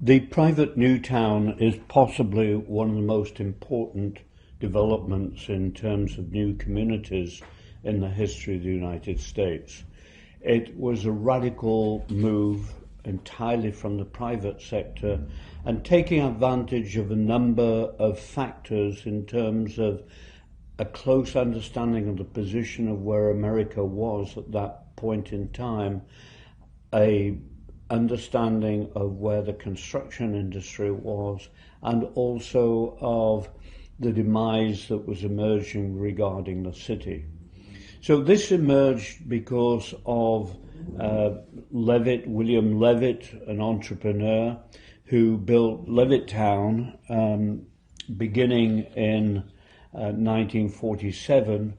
The private new town is possibly one of the most important developments in terms of new communities in the history of the United States. It was a radical move entirely from the private sector and taking advantage of a number of factors in terms of a close understanding of the position of where America was at that point in time, a understanding of where the construction industry was, and also of the demise that was emerging regarding the city. So this emerged because of William Levitt, an entrepreneur who built Levittown beginning in 1947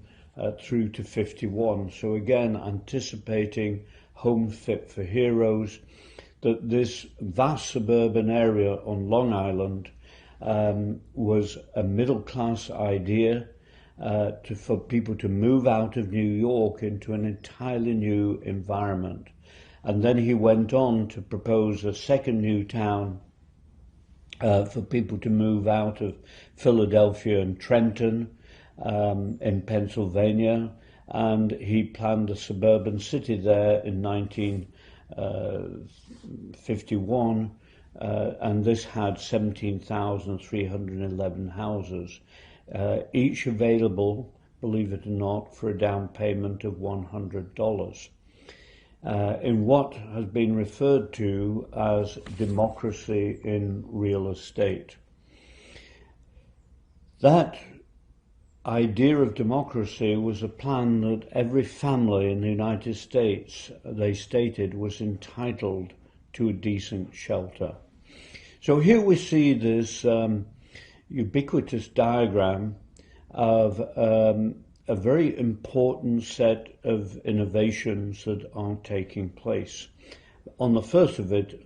through to 51. So again, anticipating Home Fit for Heroes, that this vast suburban area on Long Island was a middle-class idea for people to move out of New York into an entirely new environment. And then he went on to propose a second new town for people to move out of Philadelphia and Trenton in Pennsylvania. And he planned a suburban city there in 1951, and this had 17,311 houses, each available, believe it or not, for a down payment of $100, in what has been referred to as democracy in real estate. That idea of democracy was a plan that every family in the United States, they stated, was entitled to a decent shelter. So here we see this ubiquitous diagram of a very important set of innovations that are taking place. On the first of it,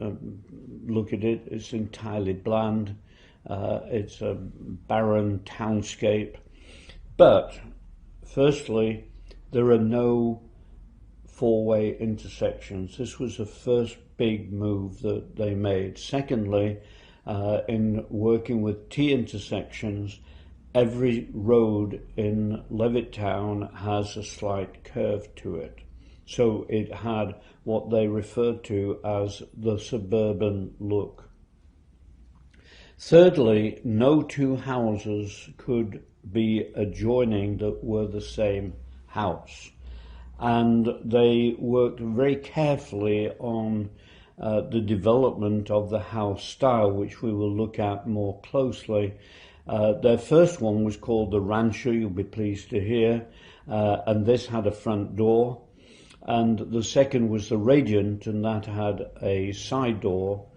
look at it, it's entirely bland. It's a barren townscape. But, firstly, there are no four-way intersections. This was the first big move that they made. Secondly, in working with T-intersections, every road in Levittown has a slight curve to it. So it had what they referred to as the suburban look. Thirdly, no two houses could be adjoining that were the same house. And they worked very carefully on the development of the house style, which we will look at more closely. Their first one was called the Rancher, you'll be pleased to hear, and this had a front door. And the second was the Radiant, and that had a side door.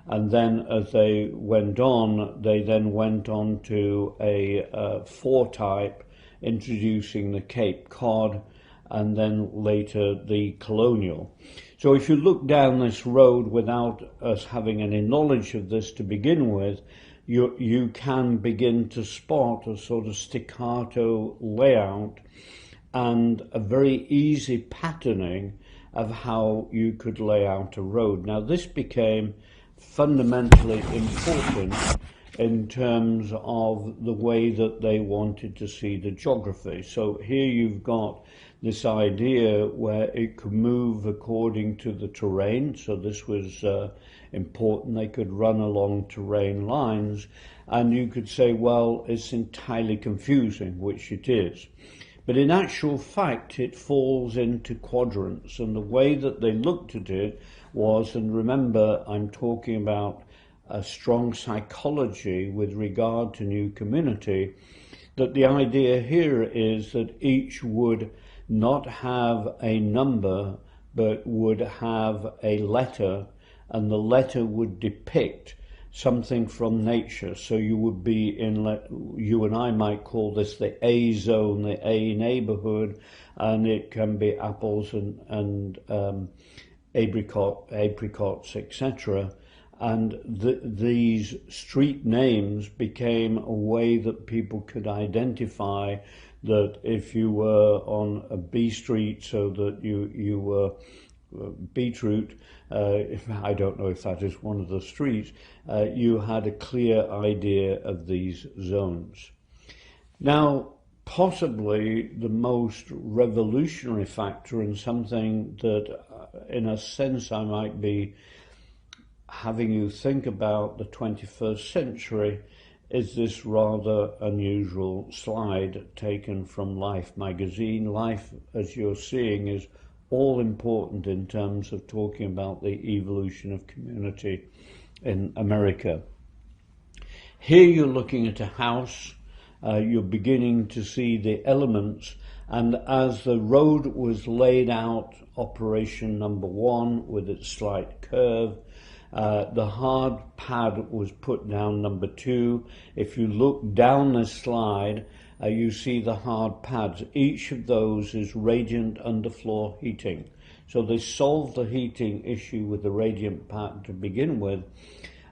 And then as they went on, they then went on to a four type, introducing the Cape Cod, and then later the Colonial. So if you look down this road without us having any knowledge of this to begin with, you can begin to spot a sort of staccato layout and a very easy patterning of how you could lay out a road. Now this became fundamentally important in terms of the way that they wanted to see the geography. So here you've got this idea where it could move according to the terrain. So this was important. They could run along terrain lines, and you could say, well, it's entirely confusing, which it is. But in actual fact, it falls into quadrants, and the way that they looked at it was, and remember, I'm talking about a strong psychology with regard to new community, that the idea here is that each would not have a number, but would have a letter, and the letter would depict something from nature. So you would be in, you and I might call this the A zone, the A neighborhood, and it can be apples and apricots, etc. And these street names became a way that people could identify that if you were on a B street, so that you were beetroot, I don't know if that is one of the streets, you had a clear idea of these zones. Now, possibly the most revolutionary factor, and something that, in a sense, I might be having you think about the 21st century, is this rather unusual slide taken from Life magazine. Life, as you're seeing, is all important in terms of talking about the evolution of community in America. Here you're looking at a house, you're beginning to see the elements, and as the road was laid out, operation number 1 with its slight curve, the hard pad was put down, number 2. If you look down this slide, you see the hard pads. Each of those is radiant underfloor heating. So they solved the heating issue with the radiant pad to begin with,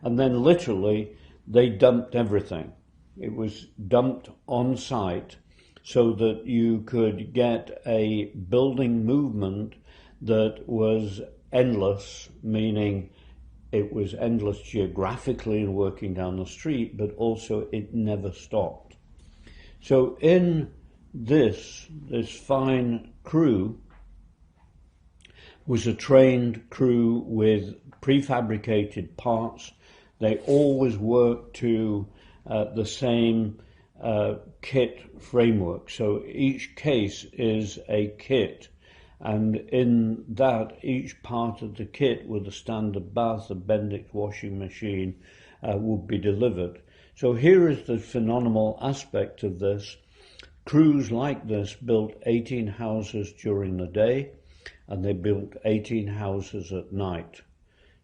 and then literally they dumped everything. It was dumped on site so that you could get a building movement that was endless, meaning it was endless geographically and working down the street, but also it never stopped. So in this fine crew was a trained crew with prefabricated parts. They always worked to the same kit framework. So each case is a kit, and in that, each part of the kit with a standard bath, a Bendix washing machine, would be delivered. So here is the phenomenal aspect of this. Crews like this built 18 houses during the day, and they built 18 houses at night.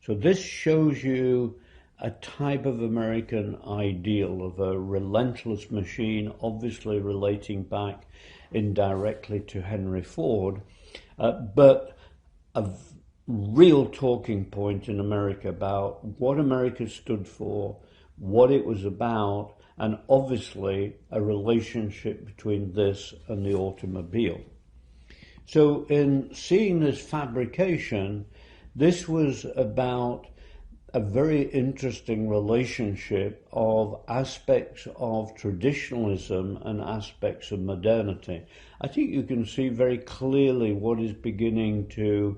So this shows you a type of American ideal of a relentless machine, obviously relating back indirectly to Henry Ford, but a real talking point in America about what America stood for, what it was about, and obviously a relationship between this and the automobile. So in seeing this fabrication, this was about a very interesting relationship of aspects of traditionalism and aspects of modernity. I think you can see very clearly what is beginning to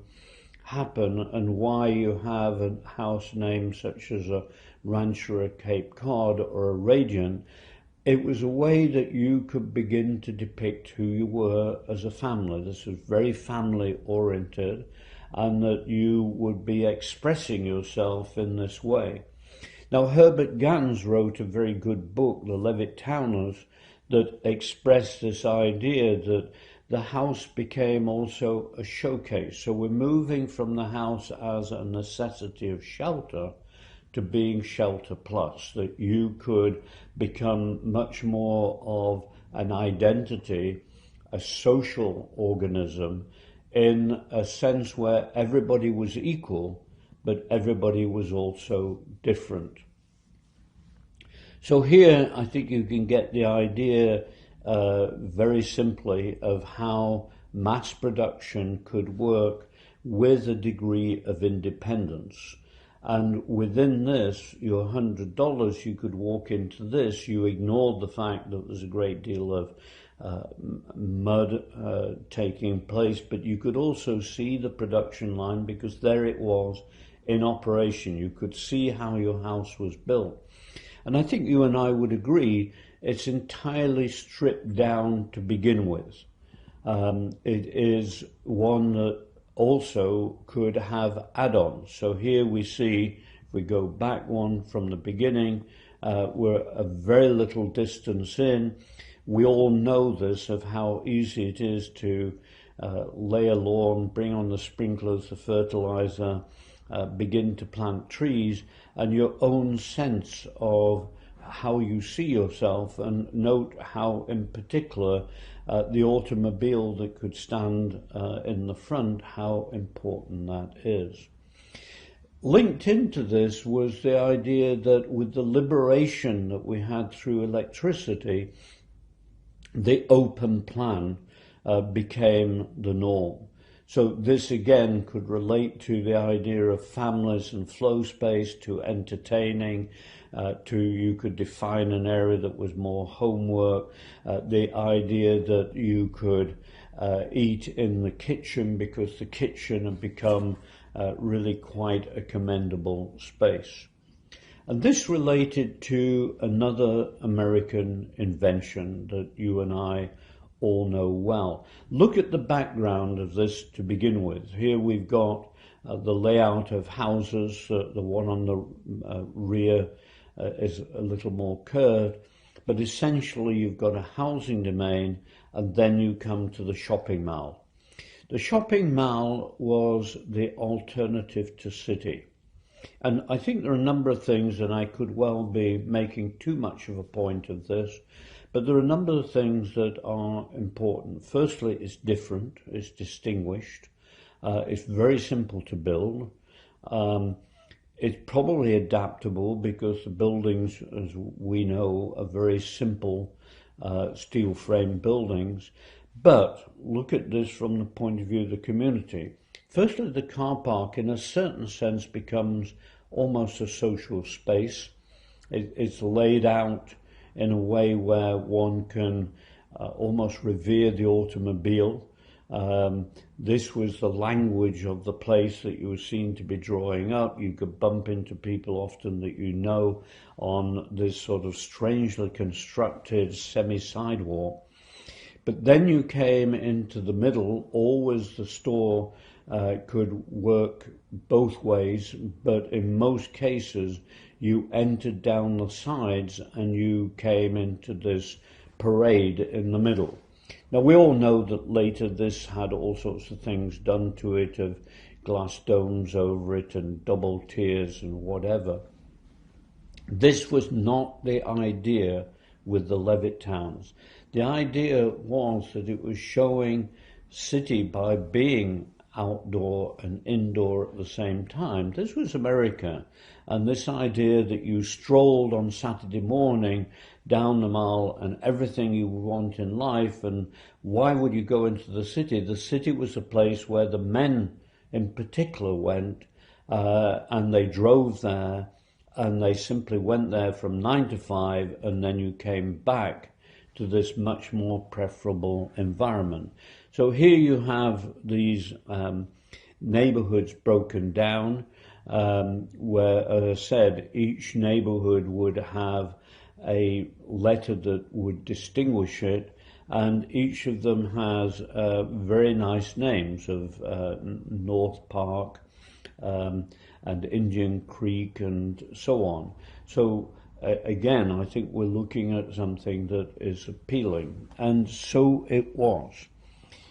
happen and why you have a house name such as a Rancher, a Cape Cod, or a Radiant. It was a way that you could begin to depict who you were as a family. This was very family oriented, and that you would be expressing yourself in this way. Now, Herbert Gans wrote a very good book, The Levittowners, that expressed this idea that the house became also a showcase. So we're moving from the house as a necessity of shelter to being shelter plus, that you could become much more of an identity, a social organism, in a sense where everybody was equal, but everybody was also different. So here I think you can get the idea very simply of how mass production could work with a degree of independence. And within this, your $100, you could walk into this. You ignored the fact that there's a great deal of mud taking place, but you could also see the production line because there it was in operation. You could see how your house was built. And I think you and I would agree it's entirely stripped down to begin with. It is one that also could have add-ons. So here we see, if we go back one from the beginning, we're a very little distance in. We all know this, of how easy it is to lay a lawn, bring on the sprinklers, the fertilizer, begin to plant trees, and your own sense of how you see yourself, and note how in particular the automobile that could stand in the front, how important that is. Linked into this was the idea that with the liberation that we had through electricity, the open plan became the norm. So this again could relate to the idea of families and flow space, to entertaining, you could define an area that was more homework, the idea that you could eat in the kitchen because the kitchen had become really quite a commendable space. And this related to another American invention that you and I all know well. Look at the background of this to begin with. Here we've got the layout of houses. The one on the rear is a little more curved, but essentially you've got a housing domain, and then you come to the shopping mall. The shopping mall was the alternative to city. And I think there are a number of things, and I could well be making too much of a point of this, but there are a number of things that are important. Firstly, it's different, it's distinguished, it's very simple to build. It's probably adaptable because the buildings, as we know, are very simple steel frame buildings. But look at this from the point of view of the community. Firstly, the car park in a certain sense becomes almost a social space. It's laid out in a way where one can almost revere the automobile. This was the language of the place that you were seen to be drawing up. You could bump into people often that you know on this sort of strangely constructed semi-sidewalk. But then you came into the middle. Always the store could work both ways, but in most cases you entered down the sides and you came into this parade in the middle. Now we all know that later this had all sorts of things done to it, of glass domes over it and double tiers and whatever. This was not the idea with the Levittowns. The idea was that it was showing city by being outdoor and indoor at the same time. This was America, and this idea that you strolled on Saturday morning down the mall and everything you would want in life, and why would you go into the city? The city was a place where the men in particular went, and they drove there, and they simply went there from 9 to 5, and then you came back to this much more preferable environment. So here you have these neighborhoods broken down, where, as I said, each neighborhood would have a letter that would distinguish it, and each of them has very nice names of North Park and Indian Creek and so on. So again, I think we're looking at something that is appealing, and so it was.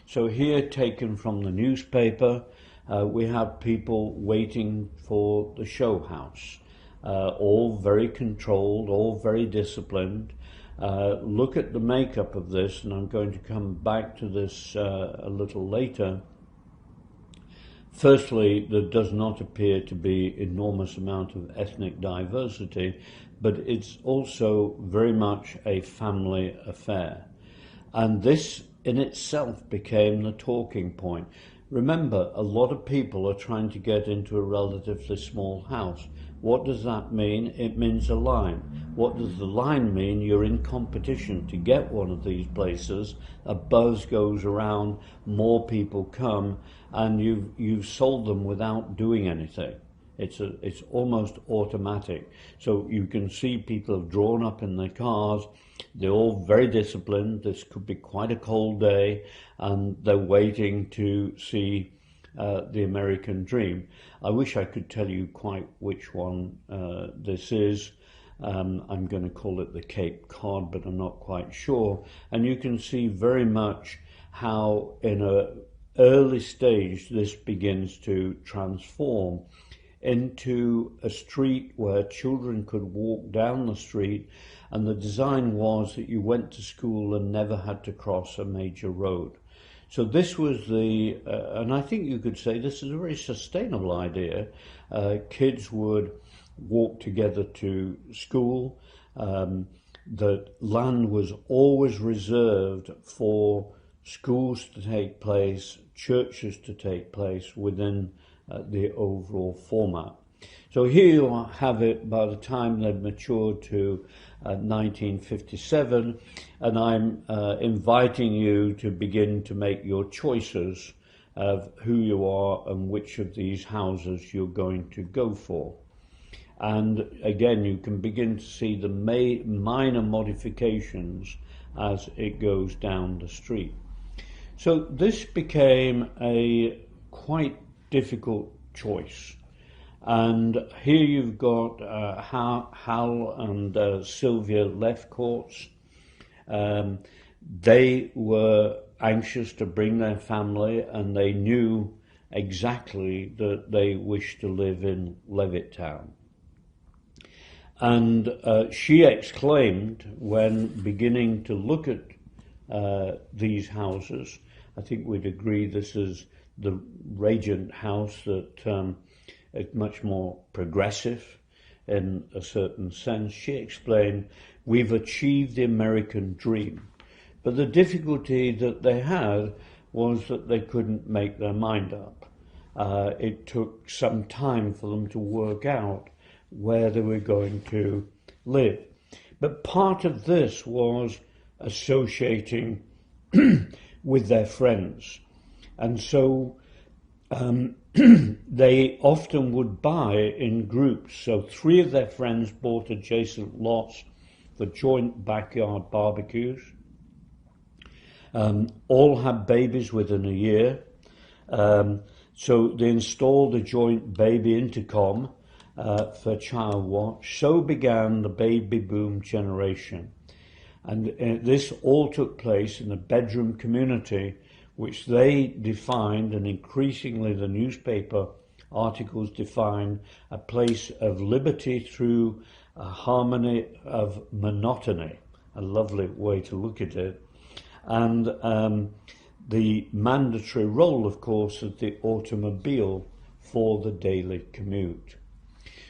So here, taken from the newspaper, we have people waiting for the show house, all very controlled, all very disciplined. Look at the makeup of this, and I'm going to come back to this a little later. Firstly, there does not appear to be enormous amount of ethnic diversity, but it's also very much a family affair. And this in itself became the talking point. Remember, a lot of people are trying to get into a relatively small house. What does that mean? It means a line. What does the line mean? You're in competition to get one of these places. A buzz goes around, more people come, and you've sold them without doing anything. It's almost automatic. So you can see people have drawn up in their cars. They're all very disciplined. This could be quite a cold day, and they're waiting to see the American dream. I wish I could tell you quite which one this is. I'm going to call it the Cape Cod, but I'm not quite sure. And you can see very much how in an early stage this begins to transform into a street where children could walk down the street, and the design was that you went to school and never had to cross a major road. So this was and I think you could say this is a very sustainable idea. Kids would walk together to school. The land was always reserved for schools to take place, churches to take place within the overall format. So here you have it by the time they've matured to 1957, and I'm inviting you to begin to make your choices of who you are and which of these houses you're going to go for. And again, you can begin to see the minor modifications as it goes down the street. So this became a quite difficult choice. And here you've got Hal and Sylvia Lefcourts. They were anxious to bring their family, and they knew exactly that they wished to live in Levittown. And she exclaimed when beginning to look at these houses, I think we'd agree this is the Regent House that is much more progressive in a certain sense. She explained, we've achieved the American dream. But the difficulty that they had was that they couldn't make their mind up. It took some time for them to work out where they were going to live. But part of this was associating with their friends. And so they often would buy in groups. So 3 of their friends bought adjacent lots for joint backyard barbecues. All had babies within a year. So they installed a joint baby intercom for child watch. So began the baby boom generation. And this all took place in a bedroom community, which they defined, and increasingly the newspaper articles defined, a place of liberty through a harmony of monotony. A lovely way to look at it. And the mandatory role, of course, of the automobile for the daily commute.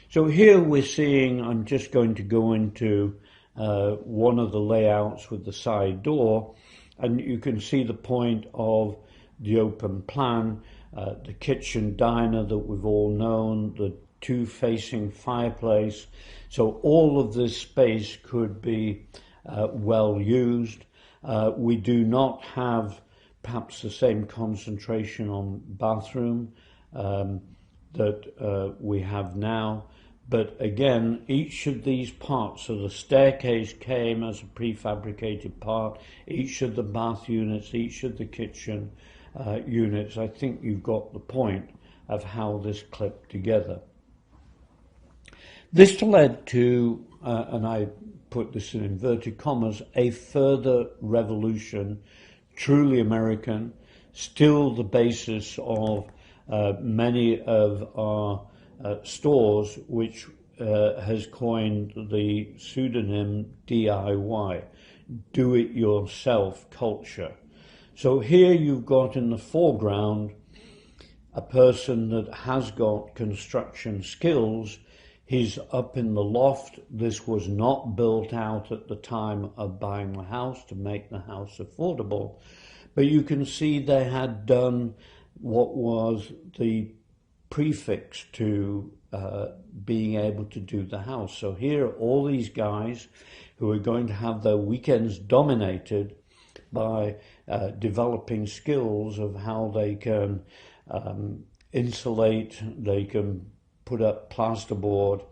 So here we're seeing, I'm just going to go into one of the layouts with the side door, and you can see the point of the open plan, the kitchen diner that we've all known, the 2 facing fireplace. So all of this space could be well used. We do not have perhaps the same concentration on bathroom that we have now. But again, each of these parts, so the staircase came as a prefabricated part, each of the bath units, each of the kitchen units, I think you've got the point of how this clipped together. This led to, and I put this in inverted commas, a further revolution, truly American, still the basis of many of our stores, which has coined the pseudonym DIY, do-it-yourself culture. So here you've got in the foreground a person that has got construction skills. He's up in the loft. This was not built out at the time of buying the house to make the house affordable, but you can see they had done what was the prefix to being able to do the house. So here are all these guys who are going to have their weekends dominated by developing skills of how they can insulate, they can put up plasterboard,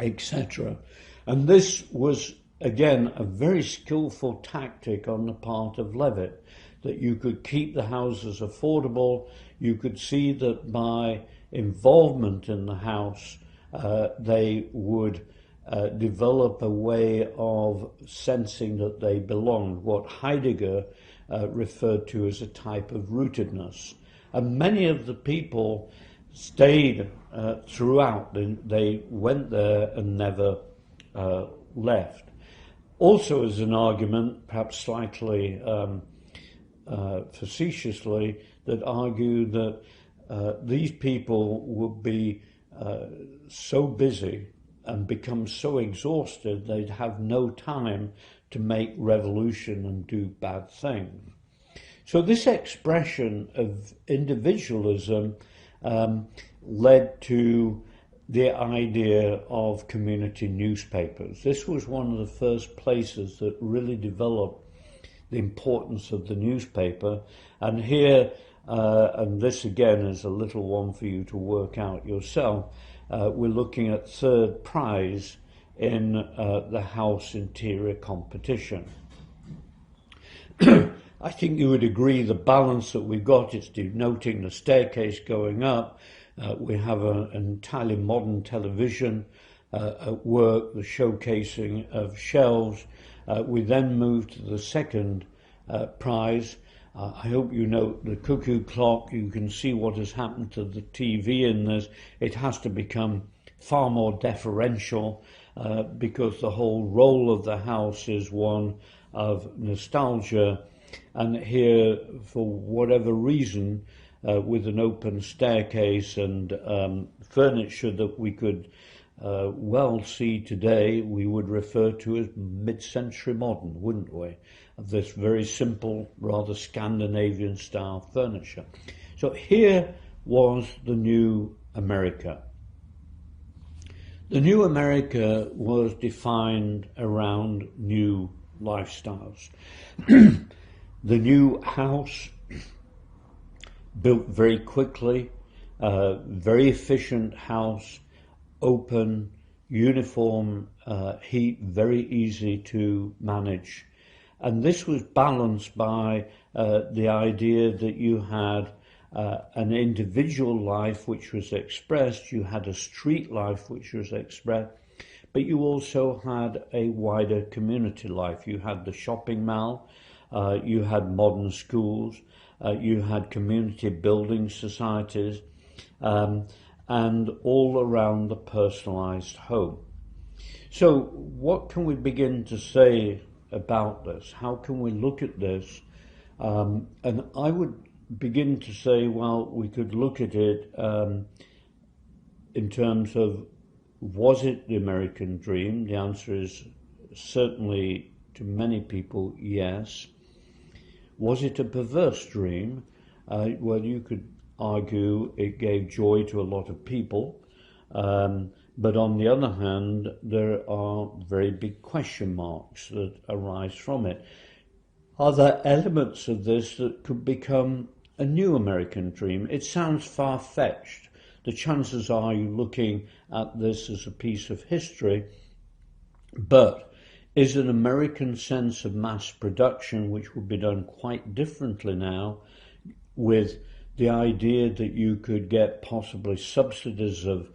etc. And this was, again, a very skillful tactic on the part of Levitt, that you could keep the houses affordable. You could see that by involvement in the house, they would develop a way of sensing that they belonged, what Heidegger referred to as a type of rootedness. And many of the people stayed throughout. They went there and never left. Also as an argument, perhaps slightly facetiously, that argue that these people would be so busy and become so exhausted they'd have no time to make revolution and do bad things. So this expression of individualism led to the idea of community newspapers. This was one of the first places that really developed the importance of the newspaper. And here, and this again is a little one for you to work out yourself, we're looking at third prize in the house interior competition. I think you would agree the balance that we've got is denoting the staircase going up. We have an entirely modern television at work, the showcasing of shelves. We then move to the second prize. I hope you note the cuckoo clock. You can see what has happened to the TV in this. It has to become far more deferential because the whole role of the house is one of nostalgia. And here, for whatever reason, with an open staircase and furniture that we could well see today, we would refer to as mid-century modern, wouldn't we? Of this very simple, rather Scandinavian style furniture. So here was the new America. The new America was defined around new lifestyles. The new house, built very quickly, very efficient house, open, uniform heat, very easy to manage. And this was balanced by the idea that you had an individual life which was expressed, you had a street life which was expressed, but you also had a wider community life. You had the shopping mall, you had modern schools, you had community building societies, and all around the personalized home. So what can we begin to say about this? How can we look at this? And I would begin to say, well, we could look at it in terms of, was it the American dream? The answer is certainly, to many people, yes. Was it a perverse dream? Well, you could argue it gave joy to a lot of people, but on the other hand, there are very big question marks that arise from it. Are there elements of this that could become a new American dream? It sounds far-fetched. The chances are you're looking at this as a piece of history, but is an American sense of mass production, which would be done quite differently now, with the idea that you could get possibly subsidies of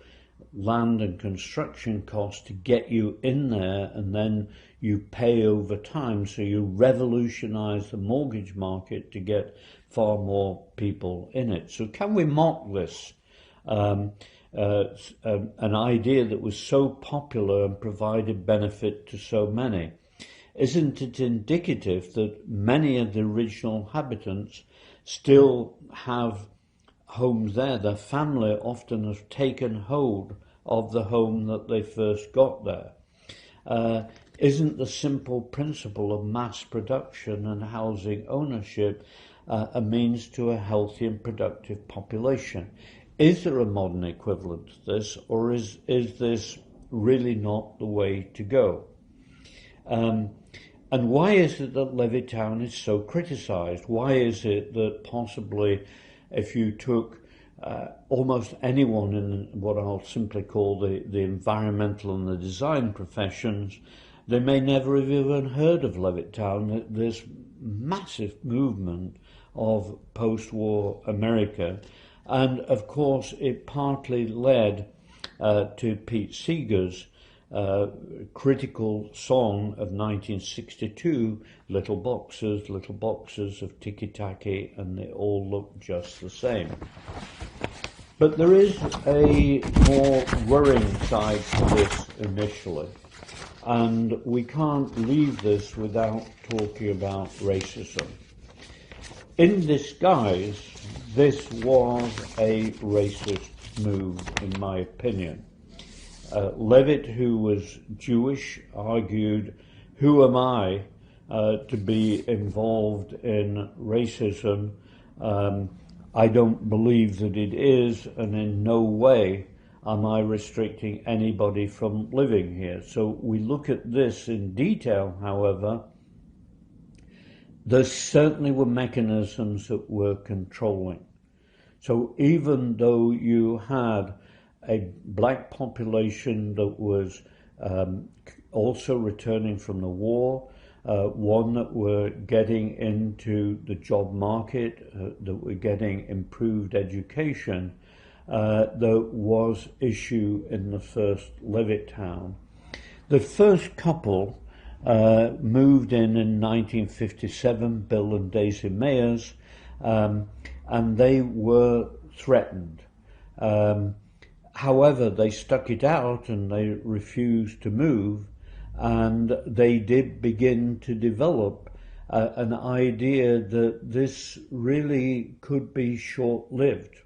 land and construction costs to get you in there, and then you pay over time, so you revolutionize the mortgage market to get far more people in it. So can we mock this? An idea that was so popular and provided benefit to so many. Isn't it indicative that many of the original inhabitants still have homes there? Their family often has taken hold of the home that they first got there. Isn't the simple principle of mass production and housing ownership a means to a healthy and productive population? Is there a modern equivalent to this, or is this really not the way to go? And why is it that Levittown is so criticised? Why is it that possibly if you took almost anyone in what I'll simply call the environmental and the design professions, they may never have even heard of Levittown, this massive movement of post-war America. And of course, it partly led to Pete Seeger's critical song of 1962, Little Boxes of Tiki-Taki, and they all look just the same. But there is a more worrying side to this initially, and we can't leave this without talking about racism. In disguise, this was a racist move, in my opinion. Levitt, who was Jewish, argued, who am I to be involved in racism. I don't believe that it is, and in no way am I restricting anybody from living here. So we look at this in detail, however. There certainly were mechanisms that were controlling. So even though you had a black population that was also returning from the war, one that were getting into the job market, that were getting improved education, there was issue in the first Levittown. The first couple moved in 1957, Bill and Daisy Mayers, and they were threatened. However, they stuck it out and they refused to move, and they did begin to develop an idea that this really could be short-lived.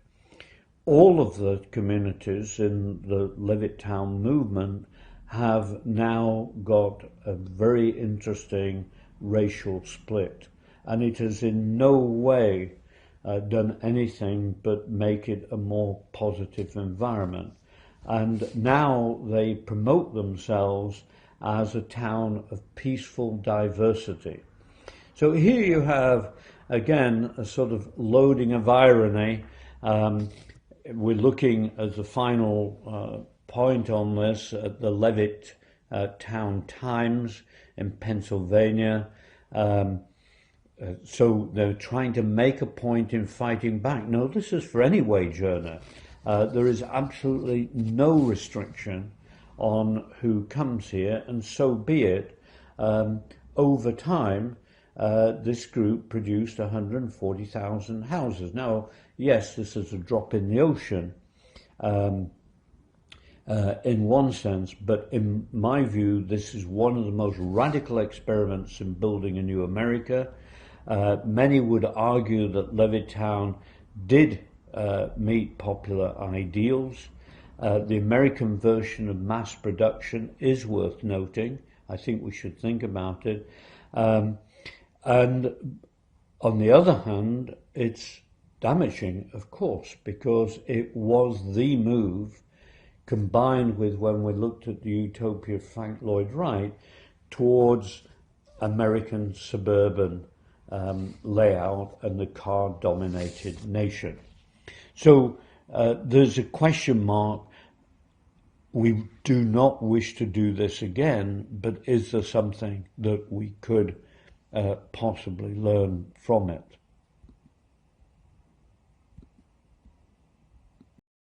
All of the communities in the Levittown movement have now got a very interesting racial split, and it has in no way done anything but make it a more positive environment. And now they promote themselves as a town of peaceful diversity. So here you have, again, a sort of loading of irony. We're looking at the final point on this at the Levittown Times in Pennsylvania. So they're trying to make a point in fighting back. No, this is for any wage earner. There is absolutely no restriction on who comes here, and so be it. Over time, this group produced 140,000 houses. Now, yes, this is a drop in the ocean in one sense, but in my view, this is one of the most radical experiments in building a new America. Many would argue that Levittown did meet popular ideals. The American version of mass production is worth noting. I think we should think about it. And on the other hand, it's damaging, of course, because it was the move, combined with when we looked at the utopia of Frank Lloyd Wright, towards American suburban layout and the car-dominated nation. So there's a question mark. We do not wish to do this again, but is there something that we could possibly learn from it?